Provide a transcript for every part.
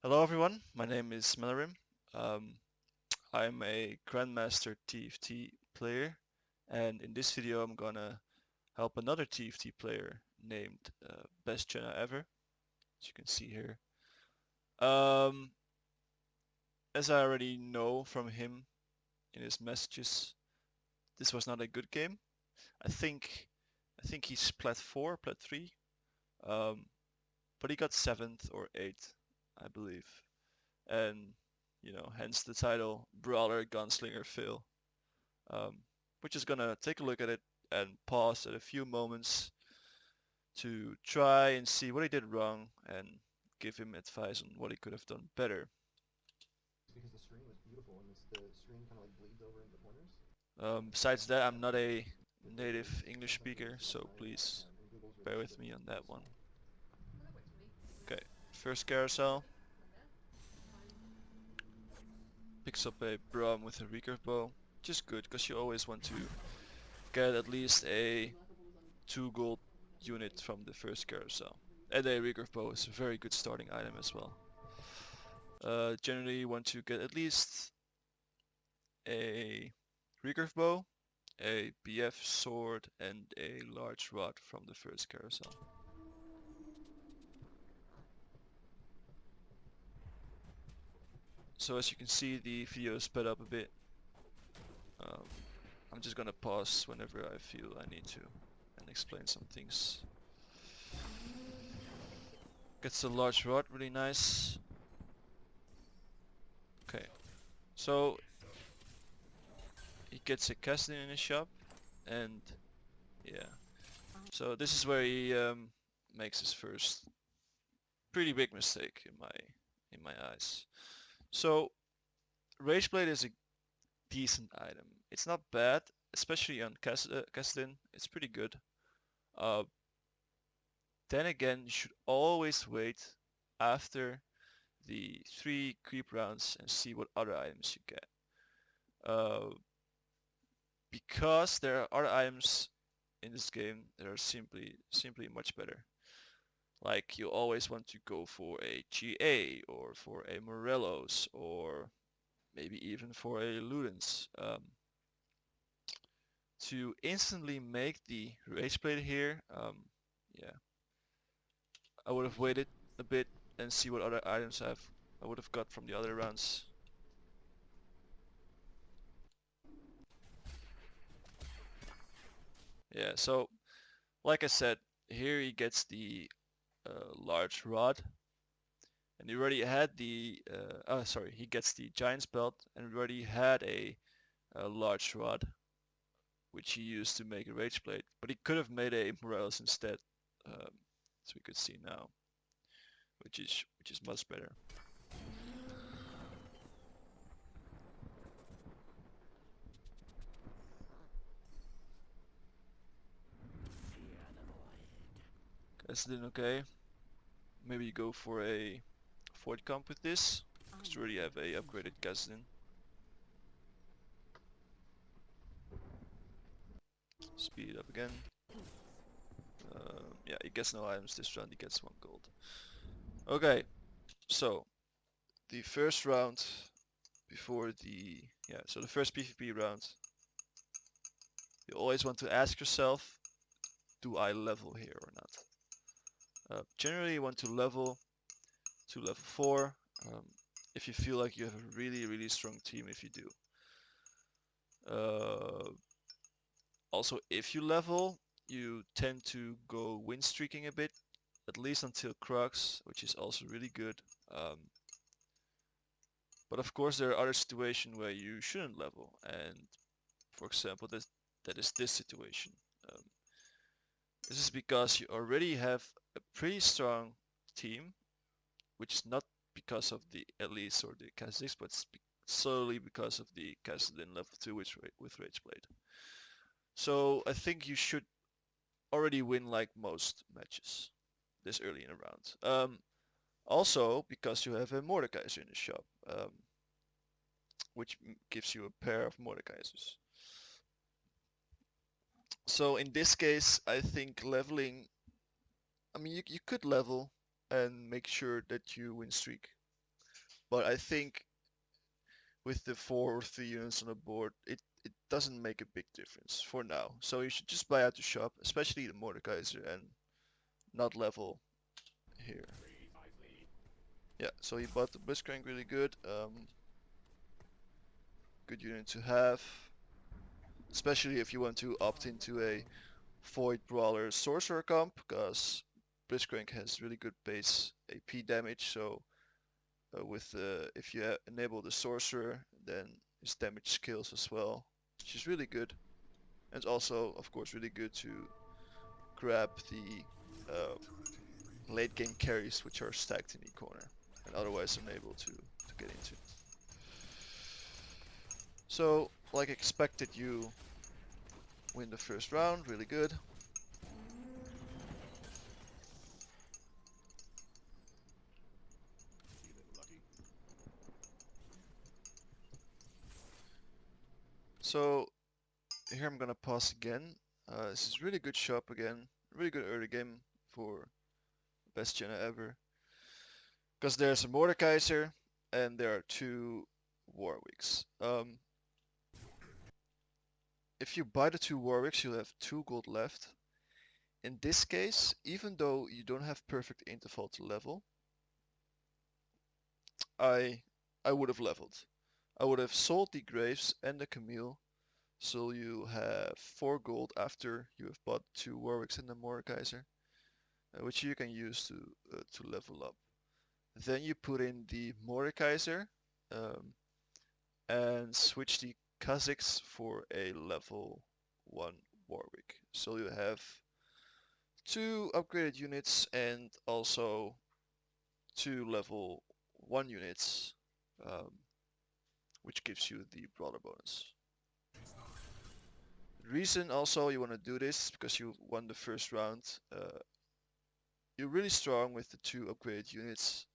Hello everyone, my name is Melarim. Um, I'm a Grandmaster TFT player, and in this video I'm gonna help another TFT player named Best Janna Ever, as you can see here. Um, as I already know from him in his messages, this was not a good game. I think I think he's Plat 4, Plat 3, um, but he got 7th or 8th, I believe, and hence the title Brawler Gunslinger Phil. Um, we're just gonna take a look at it and pause at a few moments to try and see what he did wrong and give him advice on what he could have done better. Besides that, I'm not a native English speaker, so please bear with me on that one. Okay, first carousel picks up a Braum with a recurve bow, which is good because you always want to get at least a 2 gold unit from the first carousel. And a recurve bow is a very good starting item as well. Generally you want to get at least a recurve bow, a BF sword, and a large rod from the first carousel. So as you can see, the video is sped up a bit. Um, I'm just gonna pause whenever I feel I need to and explain some things. Gets a large rod, really nice. Okay, so he gets a casting in his shop, and yeah. So this is where he makes his first pretty big mistake in my eyes. So Rageblade is a decent item. It's not bad, especially on Kassadin. It's pretty good. Uh, then again, you should always wait after the 3 creep rounds and see what other items you get. Uh, because there are other items in this game that are simply much better. Like you always want to go for a GA or for a Morelos or maybe even for a Ludens. To instantly make the Rage Blade here, yeah, I would have waited a bit and see what other items I would have got from the other rounds. Yeah, so like I said, here he gets the large rod, and he already had the oh sorry, he gets the giant's belt, and already had a large rod, which he used to make a rage blade. But he could have made a Morales instead, as we could see now, which is much better. Kassadin, okay. Maybe you go for a Ford comp with this, because you already have a upgraded Kassadin. Speed it up again. Yeah, he gets no items this round, he gets 1 gold. Okay, so the first round before so the first PvP round, you always want to ask yourself, do I level here or not? Generally you want to level to level 4 um, if you feel like you have a really strong team. If you do, uh, also if you level, you tend to go win streaking a bit, at least until Crux, which is also really good. um, but of course there are other situations where you shouldn't level, and for example that is this situation. um, this is because you already have a pretty strong team, which is not because of the Elise or the Kha'Zix, but solely because of the Kassadin level 2 with Rageblade. So I think you should already win like most matches this early in a round. Also because you have a Mordekaiser in the shop, which gives you a pair of Mordekaisers. So in this case, I think leveling, I mean you could level and make sure that you win streak. but I think with the 4 or 3 units on the board, it doesn't make a big difference for now. So you should just buy out the shop, especially the Mordekaiser, and not level here. Yeah, so he bought the Blitzcrank really good. Good unit to have, especially if you want to opt into a Void Brawler Sorcerer comp, because Blitzcrank has really good base AP damage. So if you enable the Sorcerer, then his damage scales as well, which is really good. And it's also, of course, really good to grab the late game carries which are stacked in the corner and otherwise unable to get into. So, like expected, you win the first round, really good. So, here I'm gonna pause again. This is really good shop again, really good early game for best Janna ever. Because there's a Mordekaiser and there are 2 Warwicks. If you buy the 2 Warwicks, you'll have 2 gold left. In this case, even though you don't have perfect interval to level, I would have leveled. I would have sold the Graves and the Camille, so you have 4 gold after you have bought 2 Warwicks and the Mordekaiser, which you can use to level up. Then you put in the Mordekaiser um, and switch the Kha'Zix for a level 1 Warwick. So you have 2 upgraded units and also 2 level 1 units, um, which gives you the brawler bonus. The reason also you want to do this is because you won the first round. You're really strong with the 2 upgraded units,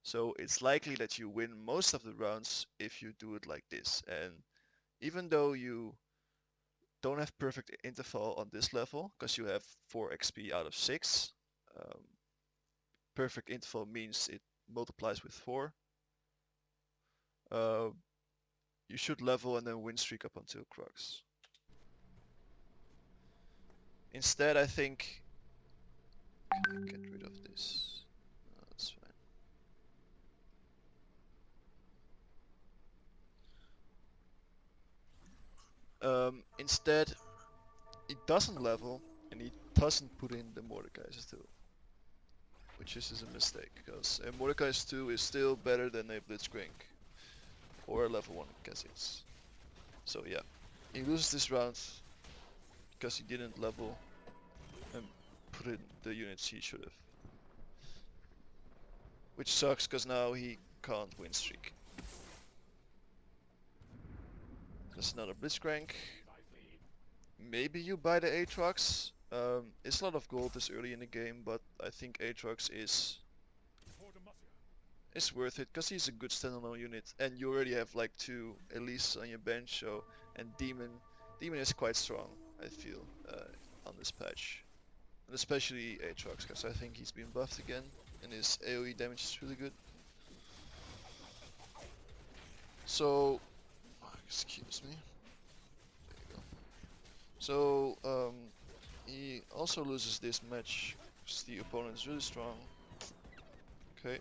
so it's likely that you win most of the rounds if you do it like this. And even though you don't have perfect interval on this level, because you have 4 XP out of 6, um, perfect interval means it multiplies with 4. Uh, you should level and then win streak up until Crux. Instead, I think, can I get rid of this? No, that's fine. Instead, he doesn't level and he doesn't put in the Mordekaiser too, which is a mistake, because a Mordekaiser 2 is still better than a Blitzcrank or a level 1 Kha'Zix. So yeah, he loses this round because he didn't level and put in the units he should have. Which sucks because now he can't win streak. That's another Blitzcrank. Maybe you buy the Aatrox. It's a lot of gold this early in the game, but I think Aatrox is worth it because he's a good standalone unit, and you already have like 2 Elise on your bench. So, and Demon is quite strong, I feel, on this patch, and especially Aatrox because I think he's been buffed again, and his AoE damage is really good. So, excuse me. There you go. So, he also loses this match because the opponent is really strong. Okay.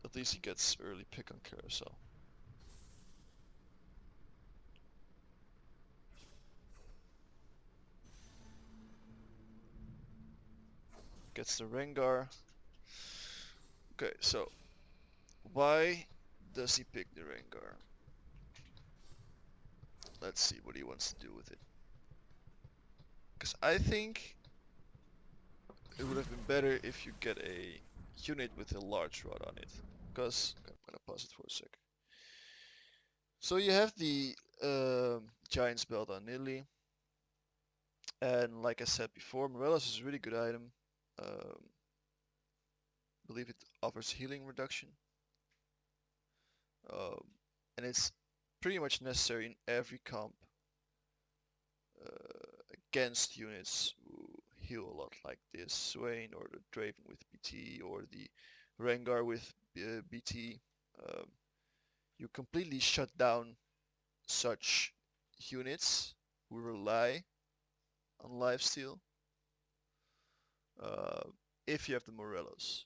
At least he gets early pick on Carousel. Gets the Rengar. Okay, so why does he pick the Rengar? Let's see what he wants to do with it. Because I think it would have been better if you get a unit with a large rod on it. Because, okay, I'm gonna pause it for a sec. So you have the Giant's Belt on Nidley. And like I said before, Morelos is a really good item. I believe it offers healing reduction. Um, and it's pretty much necessary in every comp against units who heal a lot, like this Swain or the Draven with BT or the Rengar with BT. Um, you completely shut down such units who rely on lifesteal uh, if you have the Morelos.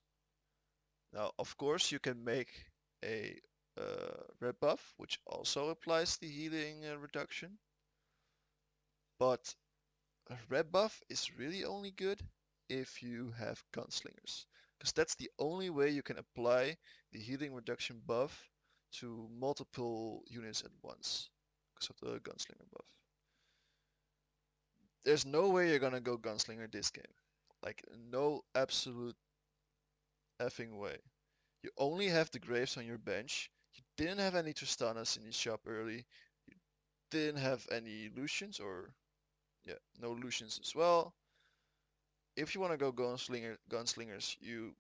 Now, of course, you can make a red buff, which also applies the healing reduction, but a red buff is really only good if you have gunslingers, because that's the only way you can apply the healing reduction buff to multiple units at once, because of the gunslinger buff. There's no way you're gonna go gunslinger this game. Like, no absolute effing way. You only have the Graves on your bench. You didn't have any Tristanas in your shop early. You didn't have any Lucians, or yeah, no Lucians as well. If you want to go gunslingers, you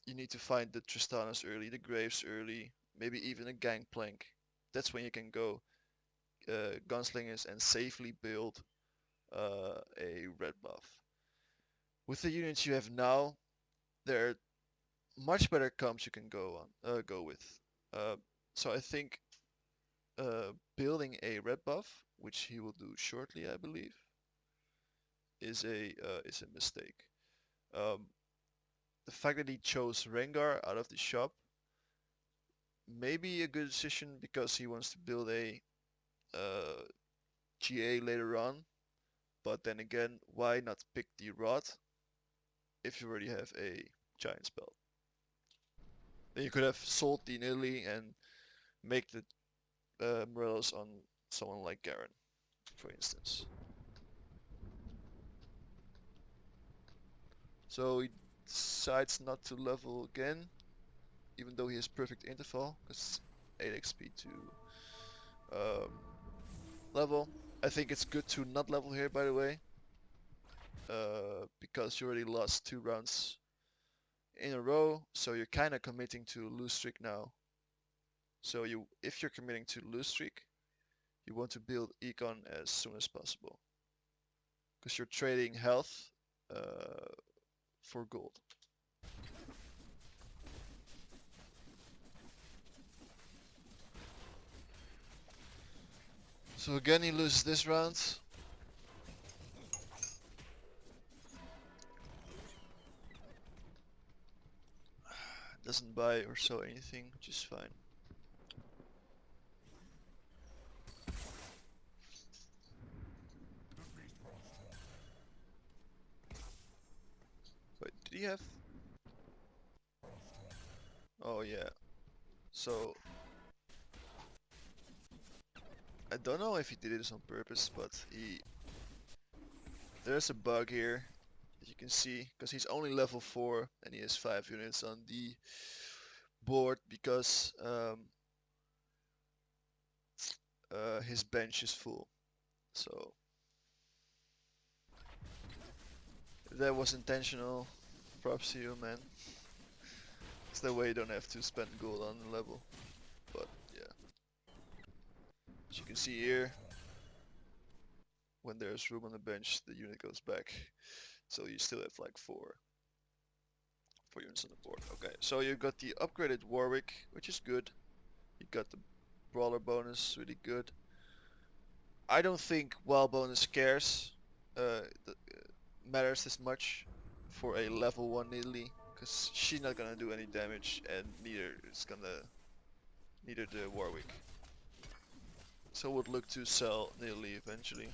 need to find the Tristanas early, the Graves early, maybe even a Gangplank. That's when you can go gunslingers and safely build a red buff. With the units you have now, there are much better comps you can go with. Uh, so I think building a red buff, which he will do shortly, I believe, is a mistake. Um, the fact that he chose Rengar out of the shop may be a good decision because he wants to build a uh, GA later on. But then again, why not pick the Rod if you already have a Giant Spell? Then you could have sold the Nidalee and make the Morelos on someone like Garen, for instance. So he decides not to level again, even though he has perfect interval, because 8 XP to um, level. I think it's good to not level here, by the way, because you already lost 2 rounds in a row, so you're kind of committing to lose streak now. So if you're committing to lose streak, you want to build econ as soon as possible, because you're trading health for gold. So again, he loses this round. Doesn't buy or sell anything, which is fine. Wait, did he have? Oh yeah. So I don't know if he did this on purpose, but there's a bug here, as you can see, because he's only level 4 and he has 5 units on the board because his bench is full. So if that was intentional, props to you, man. It's that way you don't have to spend gold on the level. But yeah, as you can see here, when there's room on the bench, the unit goes back. So you still have like 4 units on the board. Okay, so you got the upgraded Warwick, which is good. You got the brawler bonus, really good. I don't think WoW bonus matters as much for a level 1 Nidalee, because she's not gonna do any damage, and neither the Warwick. So would look to sell Nidalee eventually.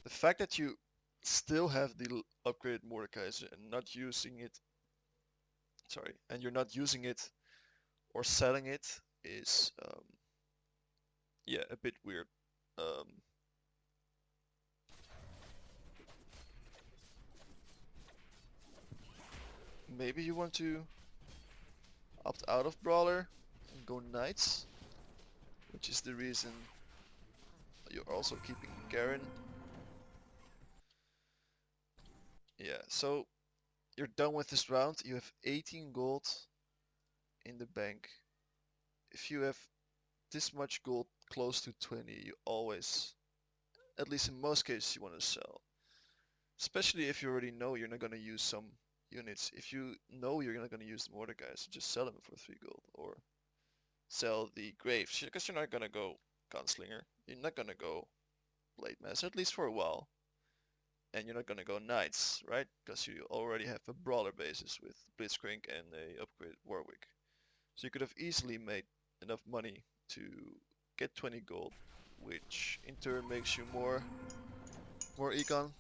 The fact that you still have the upgraded Mordekaiser and not using it, and you're not using it or selling it is, yeah, a bit weird. Um, Maybe you want to opt out of Brawler and go Knights, which is the reason you're also keeping Garen. Yeah, so you're done with this round. You have 18 gold in the bank. If you have this much gold, close to 20, you always at least in most cases, you want to sell. Especially if you already know you're not going to use some units. If you know you're not going to use the mortar guys, just sell them for 3 gold. Or sell the graves, because you're not going to go gunslinger. You're not going to go blade master, at least for a while. And you're not going to go knights, right? Because you already have a brawler basis with Blitzcrank and a upgraded Warwick. So you could have easily made enough money to get 20 gold, which in turn makes you more econ.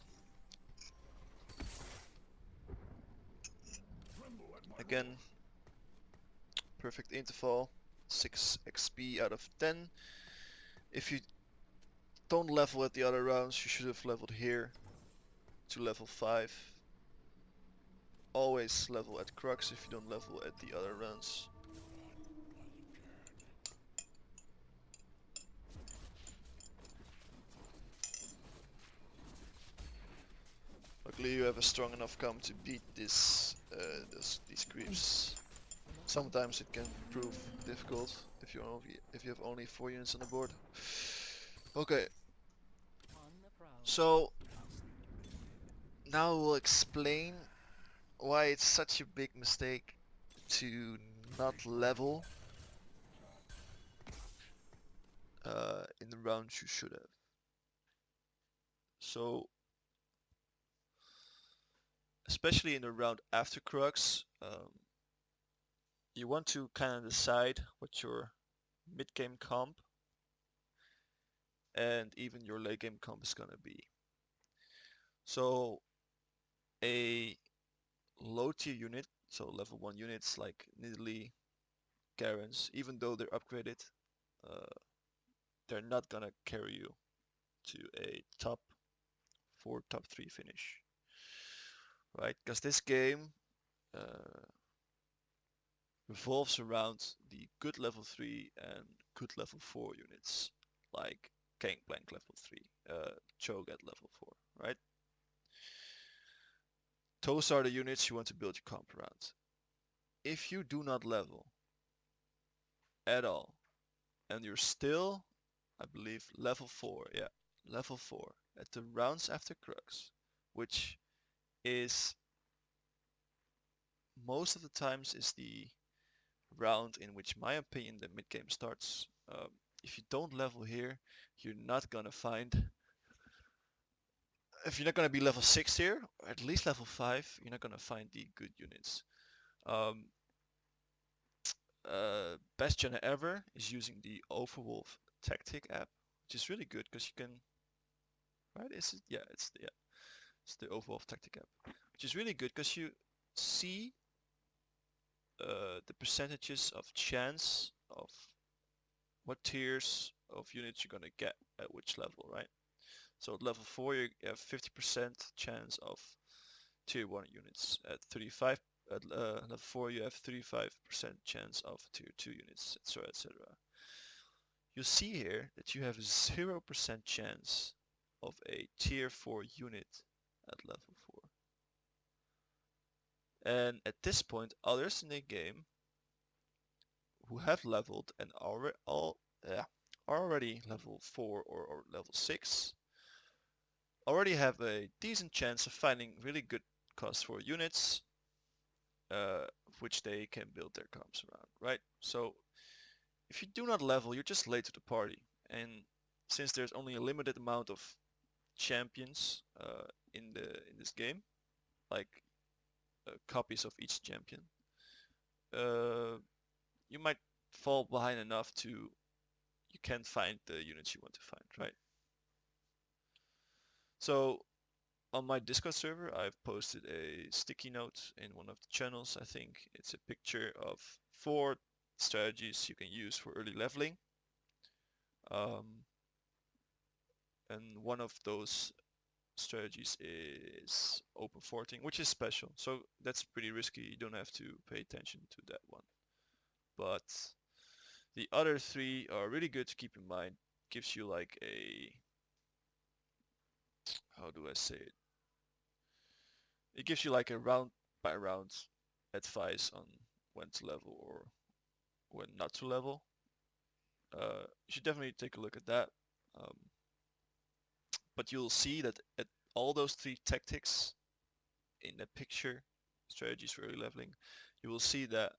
Again, perfect interval, 6 XP out of 10. If you don't level at the other rounds, you should have leveled here to level 5. Always level at Crux if you don't level at the other rounds. Luckily you have a strong enough comp to beat these creeps. Sometimes it can prove difficult if you have only 4 units on the board. Okay. So now we'll explain why it's such a big mistake to not level in the rounds you should have. So especially in the round after Crux, you want to kind of decide what your mid-game comp and even your late game comp is gonna be. So a low tier unit, so level 1 units like Nidalee, Garens, even though they're upgraded, they're not gonna carry you to a top 4, top 3 finish, right? Because this game revolves around the good level 3 and good level 4 units, like Gangplank level 3, Cho'Gath at level 4, right? Those are the units you want to build your comp around. If you do not level at all, and you're still, I believe, level 4, yeah, level 4, at the rounds after Crux, which is most of the times is the round in which, my opinion, the mid game starts. If you don't level here, you're not gonna find. If you're not gonna be level 6 here, or at least level 5, you're not gonna find the good units. Um, Best Janna Ever is using the Overwolf tactic app, which is really good because you can. Right? Is it? Yeah, it's the Overwolf tactic app, which is really good because you see the percentages of chance of what tiers of units you're gonna get at which level, right? So at level 4 you have 50% chance of tier 1 units. At 35 at level 4 you have 35% chance of tier 2 units, etc, etc. You see here that you have 0% chance of a tier 4 unit at level 4. And at this point, others in the game who have leveled and already level 4 or level 6 already have a decent chance of finding really good cost for units which they can build their comps around, right? So if you do not level, you're just late to the party. And since there's only a limited amount of champions in this game, like copies of each champion, you might fall behind enough to you can't find the units you want to find, right? So on my Discord server, I've posted a sticky note in one of the channels. I think it's a picture of 4 strategies you can use for early leveling. And one of those strategies is open forting, which is special. So that's pretty risky. You don't have to pay attention to that one. But the other 3 are really good to keep in mind. Gives you like a, how do I say it? It gives you like a round by round advice on when to level or when not to level. You should definitely take a look at that. But you'll see that at all those 3 tactics in the picture, strategies for early leveling, you will see that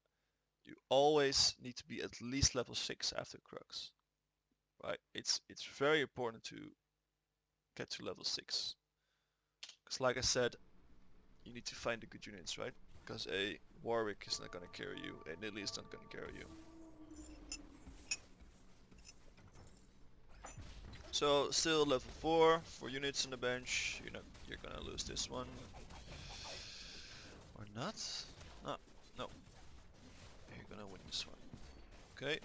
you always need to be at least level 6 after Crux. Right? It's very important to get to level 6. Because like I said, you need to find the good units, right? Because a Warwick is not gonna carry you, a Lily is not gonna carry you. So still level 4 for units on the bench. You're gonna lose this one. Or not? Ah, no. You're gonna win this one. Okay.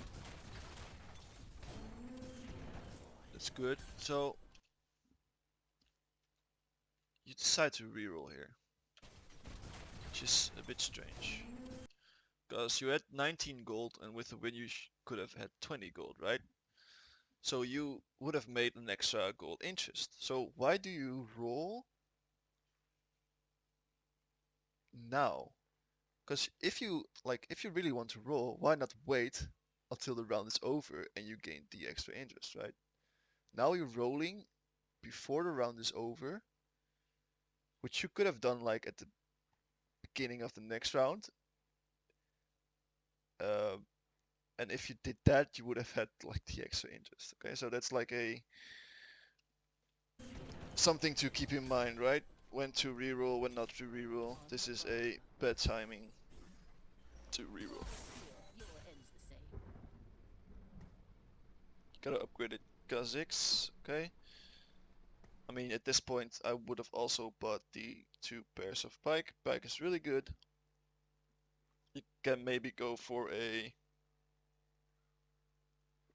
That's good. So you decide to reroll here. Which is a bit strange. Because you had 19 gold and with the win you could have had 20 gold, right? So you would have made an extra gold interest. So why do you roll now? Because if you really want to roll, why not wait until the round is over and you gain the extra interest, right? Now you're rolling before the round is over, which you could have done like at the beginning of the next round. Uh, and if you did that, you would have had like the extra interest. Okay, so that's like a something to keep in mind, right? When to reroll, when not to reroll. This is a bad timing to reroll. Gotta upgrade it. Kha'Zix, okay. I mean, at this point, I would have also bought the 2 pairs of Pike. Pike is really good. You can maybe go for a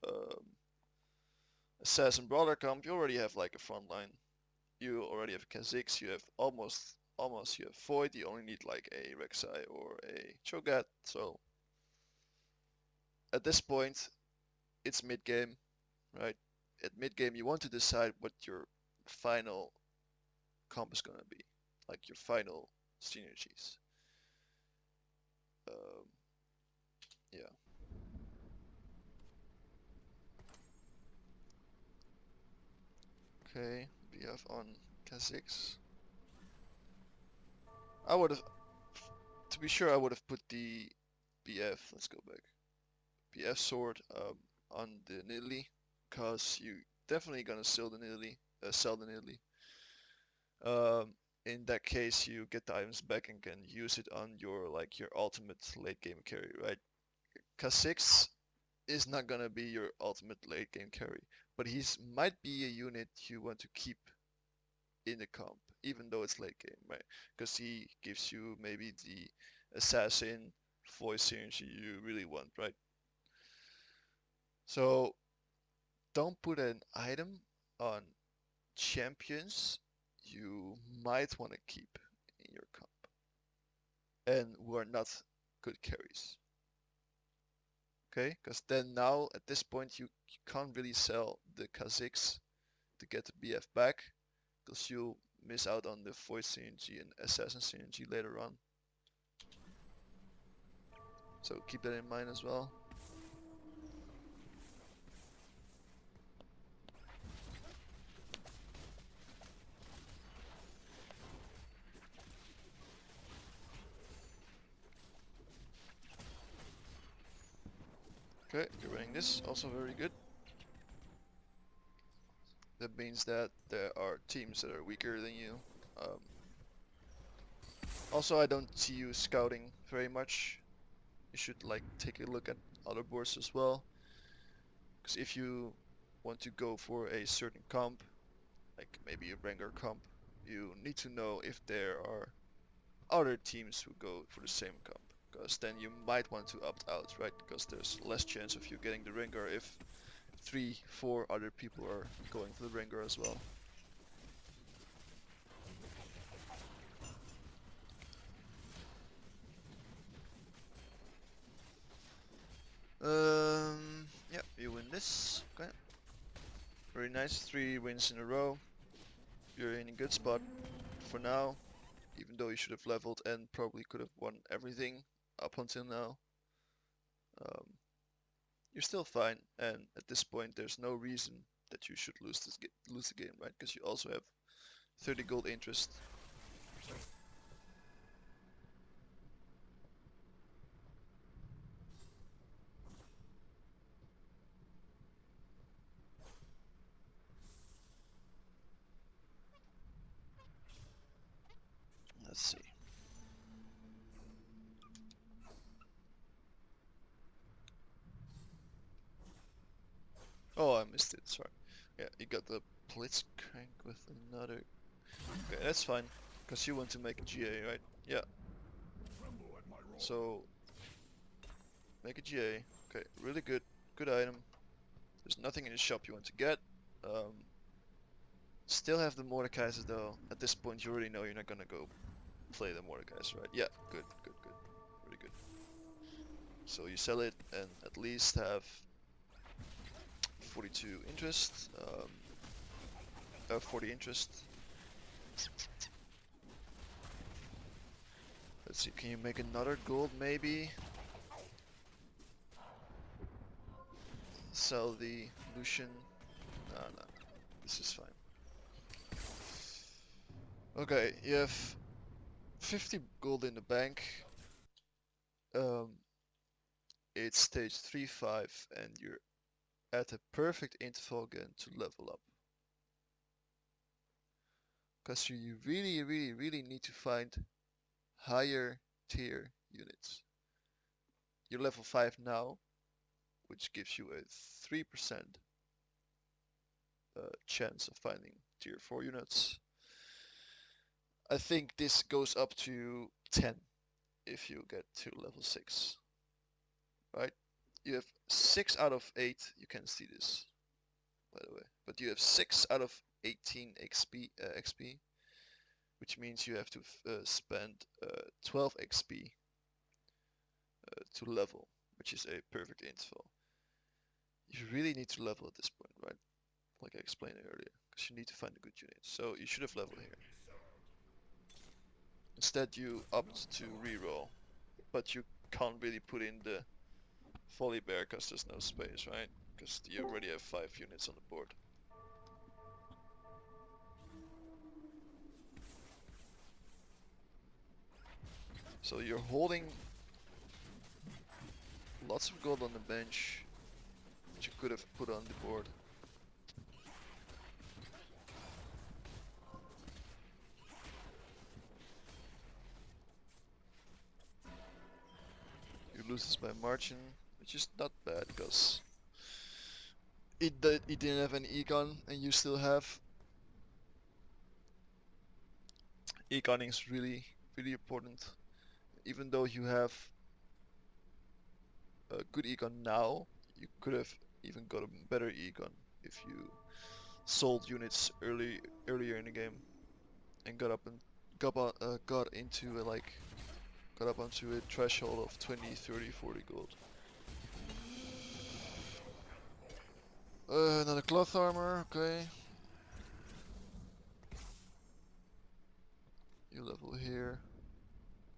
um, Assassin Brawler comp. You already have like a front line. You already have Kha'Zix. You have almost you have Void. You only need like a Rek'Sai or a Cho'Gath. So at this point, it's mid game, right? At mid game, you want to decide what your final comp is gonna be, like your final synergies. Um, yeah. Okay, BF on Kha'Zix. I would have, to be sure, I would have put the BF. Let's go back. BF sword on the Nidalee, cause you definitely gonna sell the Nidalee. Sell the Nidalee. In that case, you get the items back and can use it on your your ultimate late game carry, right? Kha'Zix is not gonna be your ultimate late game carry, but he's might be a unit you want to keep in the comp, even though it's late game, right? Because he gives you maybe the assassin voice synergy you really want, right? So don't put an item on champions you might want to keep in your comp and who are not good carries. Okay, because then now at this point you can't really sell the Kha'Zix to get the BF back because you'll miss out on the voice synergy and assassin synergy later on. So keep that in mind as well. Okay, you're running this, also very good. That means that there are teams that are weaker than you. Um, Also, I don't see you scouting very much. You should like take a look at other boards as well. Because if you want to go for a certain comp, like maybe a Rengar comp, you need to know if there are other teams who go for the same comp. Because then you might want to opt out, right? Because there's less chance of you getting the Rengar if 3, 4 other people are going for the Rengar as well. Yeah, you win this. Okay. Very nice, 3 wins in a row. You're in a good spot for now, even though you should have leveled and probably could have won everything up until now. Um, you're still fine, and at this point there's no reason that you should lose the game, right? Because you also have 30 gold interest. Let's see. Oh, I missed it. Sorry. Yeah, you got the Blitzcrank with another. Okay, that's fine, because you want to make a GA, right? Yeah. So make a GA. Okay, really good, good item. There's nothing in the shop you want to get. Um, Still have the Mordekaiser though. At this point, you already know you're not gonna go play the Mordekaiser, right? Yeah, good, good, good, really good. So you sell it and at least have 42 interest, 40 interest. Let's see, can you make another gold maybe? Sell the Lucian. No, no, this is fine. Okay, you have 50 gold in the bank. Um, it's stage 3-5 and you're at a perfect interval again to level up. Because you really need to find higher tier units. You're level 5 now, which gives you a 3% chance of finding tier 4 units. I think this goes up to 10 if you get to level 6. Right? You have 6 out of 8, you can see this, by the way. But you have 6 out of 18 XP, which means you have to spend 12 XP to level, which is a perfect interval. You really need to level at this point, right? Like I explained earlier, because you need to find a good unit. So you should have leveled here. Instead you opt to reroll, but you can't really put in the Folly Bear because there's no space, right? Because you already have 5 units on the board. So you're holding lots of gold on the bench, which you could have put on the board. You lose this by margin, which is not bad because it didn't have an econ and you still have. Econing is really important. Even though you have a good econ now, you could have even got a better econ if you sold units earlier in the game and got up and got into got up onto a threshold of 20, 30, 40 gold. Another cloth armor, okay. You level here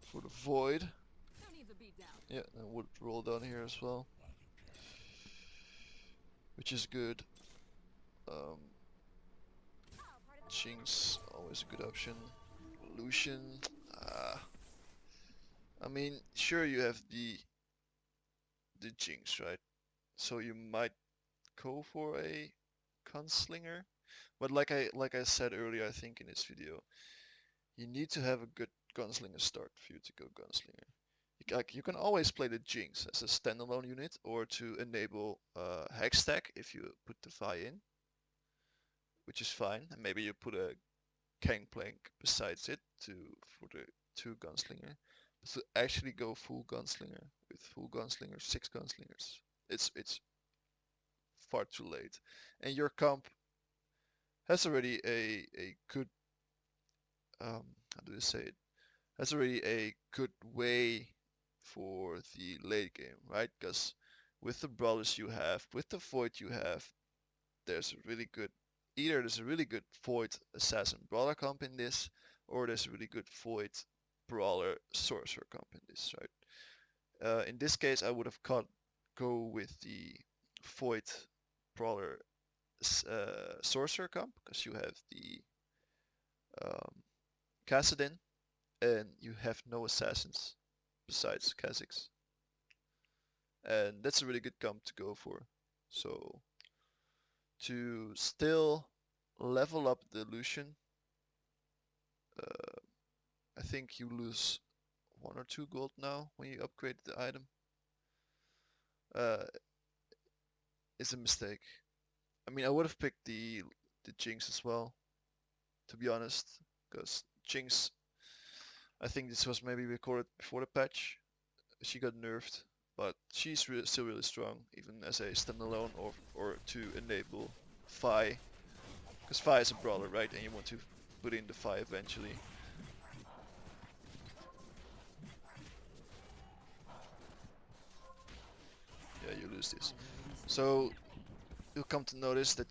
for the void. Yeah, and would roll down here as well, which is good. Jinx, always a good option. Lucian, I mean, sure you have the Jinx, right? So you might go for a Gunslinger, but like I said earlier, I think in this video, you need to have a good Gunslinger start for you to go Gunslinger. You can always play the Jinx as a standalone unit or to enable Hextech if you put the Vi in, which is fine, and maybe you put a Gangplank besides it for the 2 Gunslinger. But to actually go full Gunslinger with full Gunslinger, 6 Gunslingers, it's far too late. And your comp has already a good how do you say it? Has already a good way for the late game, right? Because with the brawlers you have, with the Void you have, there's a really good either there's a really good Void Assassin Brawler comp in this, or there's a really good Void Brawler Sorcerer comp in this, right? In this case, I would have go with the Void Brawler sorcerer comp because you have the um, Kassadin and you have no assassins besides Kha'Zix. And that's a really good comp to go for. So to still level up the Lucian, uh, I think you lose 1 or 2 gold now when you upgrade the item. Is a mistake. I mean, I would have picked the Jinx as well, to be honest, because Jinx, I think this was maybe recorded before the patch. She got nerfed, but she's still really strong, even as a standalone or to enable Fi, because Fi is a brawler, right? And you want to put in the Fi eventually. Yeah, you lose this. So you'll come to notice that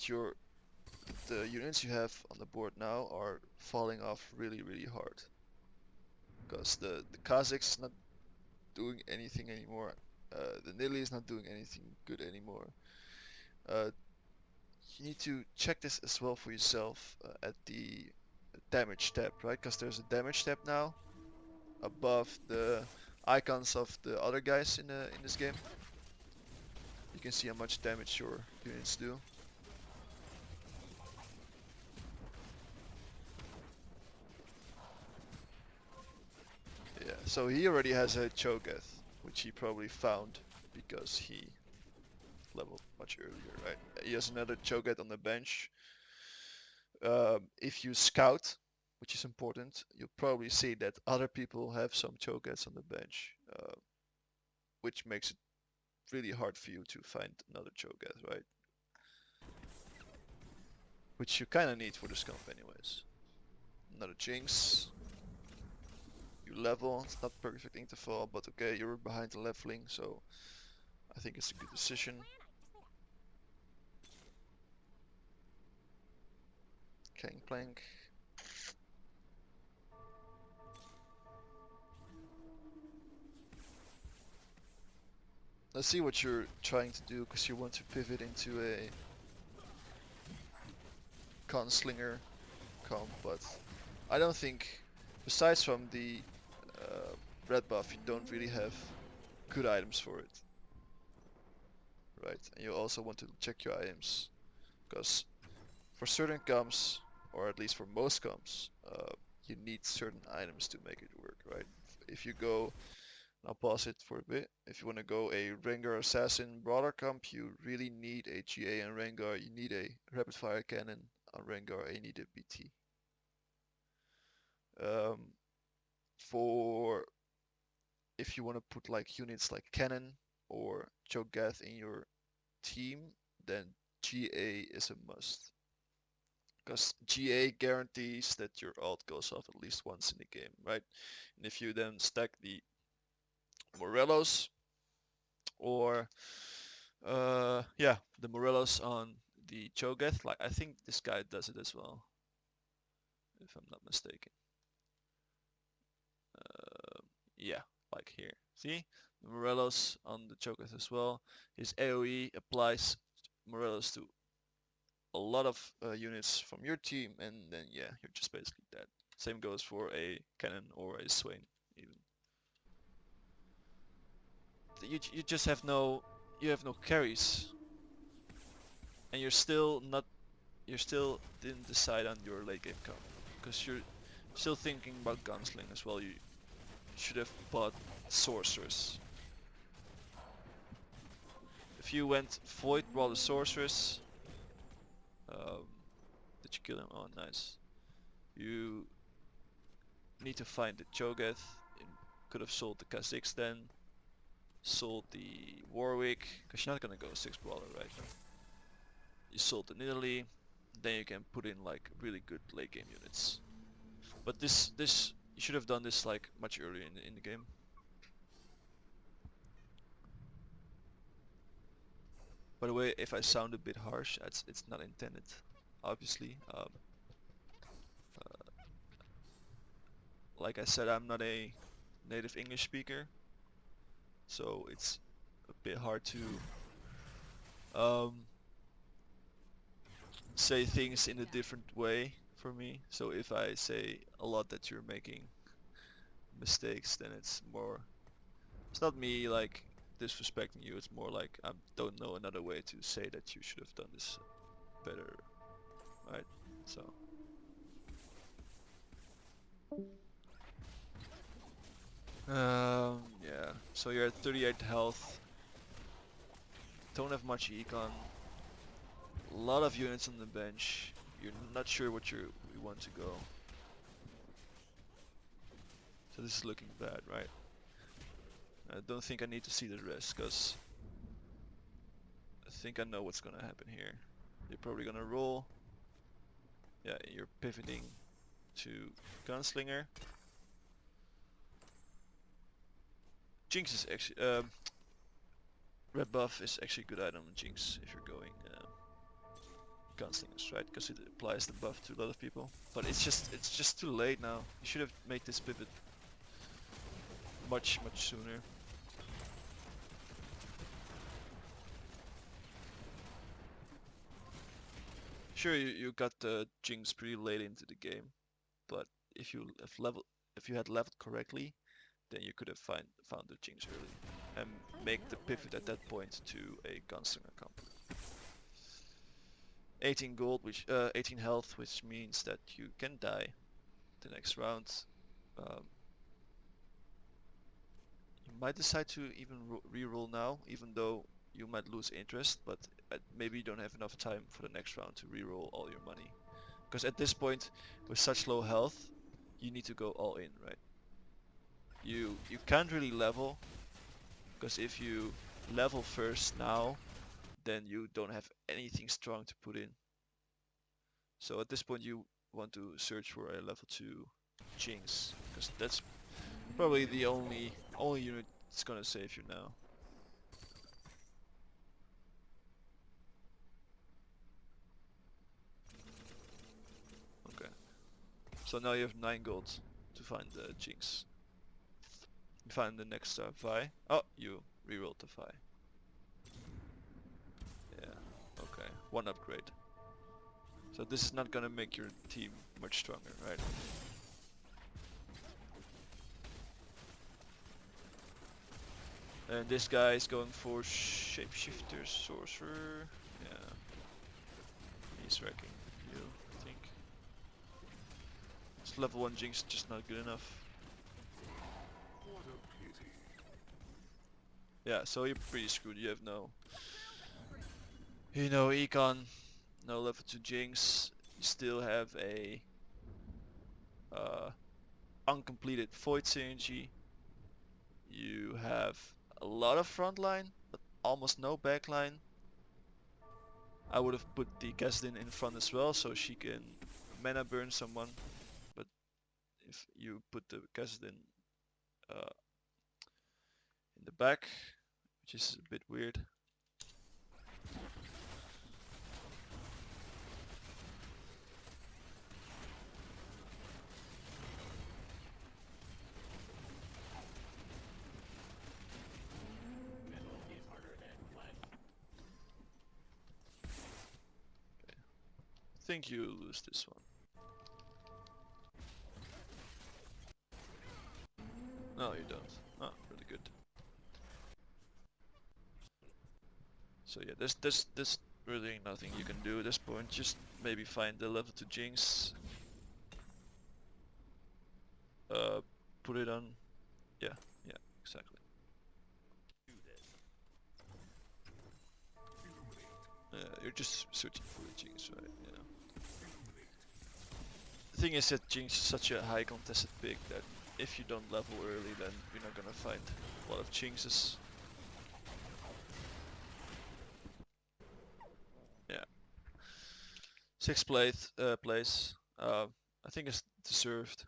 the units you have on the board now are falling off really hard. Because the Kha'Zix is not doing anything anymore. The Nilly is not doing anything good anymore. Uh, you need to check this as well for yourself at the damage tab, right? Because there's a damage tab now above the icons of the other guys in this game. You can see how much damage your units do. Yeah, so he already has a Cho'Gath, which he probably found because he leveled much earlier, right? He has another Cho'Gath on the bench. If you scout, which is important, you'll probably see that other people have some Cho'Gaths on the bench, which makes it really hard for you to find another Cho'Gath, right? Which you kind of need for this comp anyways. Another Jinx. You level, it's not perfect interval, but okay, you're behind the leveling, so I think it's a good decision. Gangplank. Let's see what you're trying to do, because you want to pivot into a Gunslinger comp, but I don't think, besides from the red buff, you don't really have good items for it. Right, and you also want to check your items, because for certain comps, or at least for most comps, you need certain items to make it work, right? If you go, I'll pause it for a bit. If you want to go a Rengar Assassin brawler comp, you really need a GA on Rengar, you need a rapid fire cannon on Rengar, and you need a BT. For if you want to put like units like cannon or Cho'Gath in your team, then GA is a must. Because GA guarantees that your ult goes off at least once in the game, right? And if you then stack the Morelos or yeah, the Morelos on the Cho'Gath, like I think this guy does it as well, if I'm not mistaken. Yeah, like here. See? The Morelos on the Cho'Gath as well. His AoE applies Morelos to a lot of units from your team, and then yeah, you're just basically dead. Same goes for a Cannon or a Swain, even. You just have no carries, and you're still didn't decide on your late game comp because you're still thinking about Gunsling as well. You should have bought Sorceress. If you went Void Brawler Sorceress, um, did you kill him? Oh, nice. You need to find the Cho'Gath. Could have sold the Kha'Zix then. Sold the Warwick, because you're not gonna go 6 brawler, right? You sold the Nidalee, then you can put in like really good late game units. But this you should have done this like much earlier in the game. By the way, if I sound a bit harsh, it's not intended, obviously. Like I said, I'm not a native English speaker, so it's a bit hard to um, say things in a different way for me. So if I say a lot that you're making mistakes, then it's more, it's not me like disrespecting you, it's more like I don't know another way to say that you should have done this better, right? So yeah, so you're at 38 health, don't have much econ, a lot of units on the bench, you're not sure what you want to go. So this is looking bad, right? I don't think I need to see the rest, because I think I know what's gonna happen here. You're probably gonna roll. Yeah, you're pivoting to Gunslinger. Jinx is actually, red buff is actually a good item on Jinx if you're going Gunslingers, right? Because it applies the buff to a lot of people. But it's just too late now. You should have made this pivot much sooner. Sure, you got the Jinx pretty late into the game, but if you had leveled correctly, then you could have found the Jinx early and make the pivot at that point to a Gunslinger comp. 18 gold, 18 health, which means that you can die the next round. Um, you might decide to even reroll now, even though you might lose interest, but maybe you don't have enough time for the next round to reroll all your money. Because at this point, with such low health, you need to go all in, right? You can't really level, because if you level first now, then you don't have anything strong to put in. So at this point you want to search for a level 2 Jinx, because that's probably the only unit that's gonna save you now. Okay, so now you have 9 gold to find the Jinx. You find the next Vi. Oh, you rerolled the Vi. Yeah, okay, 1 upgrade. So this is not gonna make your team much stronger, right? And this guy is going for Shapeshifter, Sorcerer. Yeah, he's wrecking you, I think. This level 1 Jinx is just not good enough. Yeah, so you're pretty screwed. You have no, econ, no level 2 Jinx. You still have a uncompleted Void Synergy. You have a lot of frontline, but almost no backline. I would have put the Gaston in front as well, so she can mana burn someone. But if you put the Gaston in the back, which is a bit weird. I think you lose this one. No, you don't. Oh, really good. So yeah, there's really nothing you can do at this point. Just maybe find the level 2 Jinx. Put it on. Yeah, exactly. You're just searching for the Jinx, right? Yeah. The thing is that Jinx is such a high contested pick that if you don't level early, then you're not gonna find a lot of Jinxes. Yeah. 6th place. I think it's deserved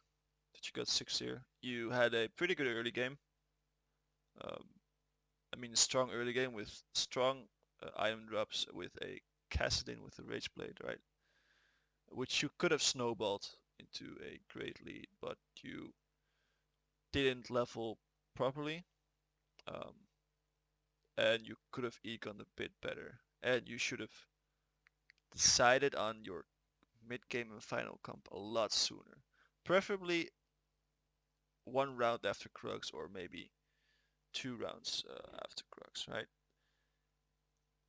that you got 6 here. You had a pretty good early game. Um, I mean, strong early game with strong item drops with a Cassidin with a Rage Blade, right? Which you could have snowballed into a great lead, but you didn't level properly, um, and you could have econ a bit better, and you should have decided on your mid-game and final comp a lot sooner. Preferably one round after Crux or maybe 2 rounds after Crux, right?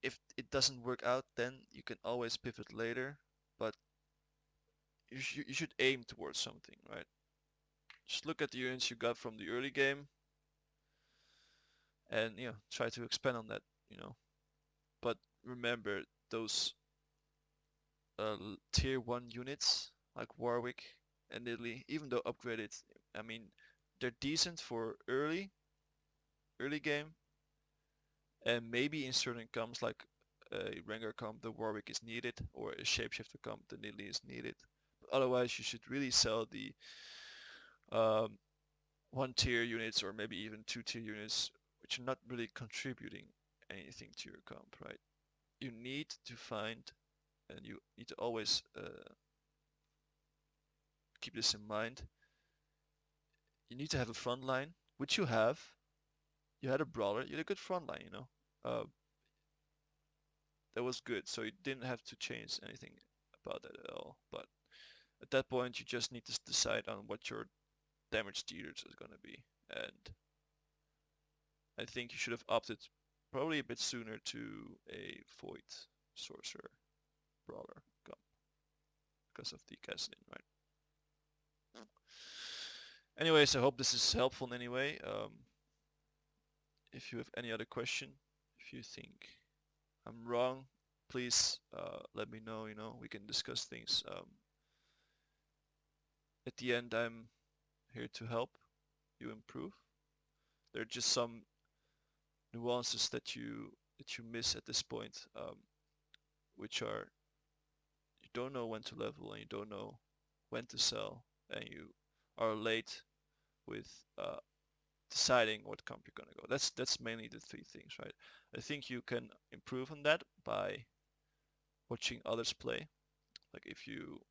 If it doesn't work out, then you can always pivot later, but you should aim towards something, right? Just look at the units you got from the early game and try to expand on that, you know. But remember those tier 1 units like Warwick and Italy, even though upgraded, I mean, they're decent for early game, and maybe in certain comps like a Rengar comp, the Warwick is needed, or a Shapeshifter comp, the Italy is needed. But otherwise, you should really sell the um, 1 tier units or maybe even 2 tier units, which are not really contributing anything to your comp, right? You need to find, and you need to always keep this in mind. You need to have a front line, which you have. You had a brawler, you had a good front line, that was good. So you didn't have to change anything about that at all. But at that point, you just need to decide on what your damage dealers is gonna be. And I think you should have opted probably a bit sooner to a Void Sorcerer Brawler comp because of the Cassidy, right? Anyways, I hope this is helpful in any way. If you have any other question, if you think I'm wrong, please let me know. We can discuss things. At the end, I'm here to help you improve. There are just some nuances that you miss at this point, which are you don't know when to level and you don't know when to sell, and you are late with deciding what comp you're gonna go. That's mainly the 3 things, right? I think you can improve on that by watching others play. Like if you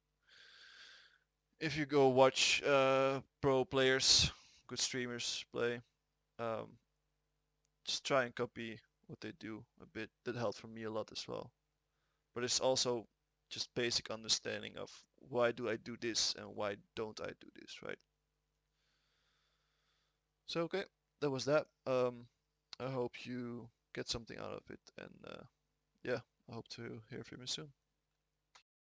go watch pro players, good streamers play, um, just try and copy what they do a bit. That helped for me a lot as well. But it's also just basic understanding of why do I do this and why don't I do this, right? So okay, that was that. I hope you get something out of it, and yeah, I hope to hear from you soon.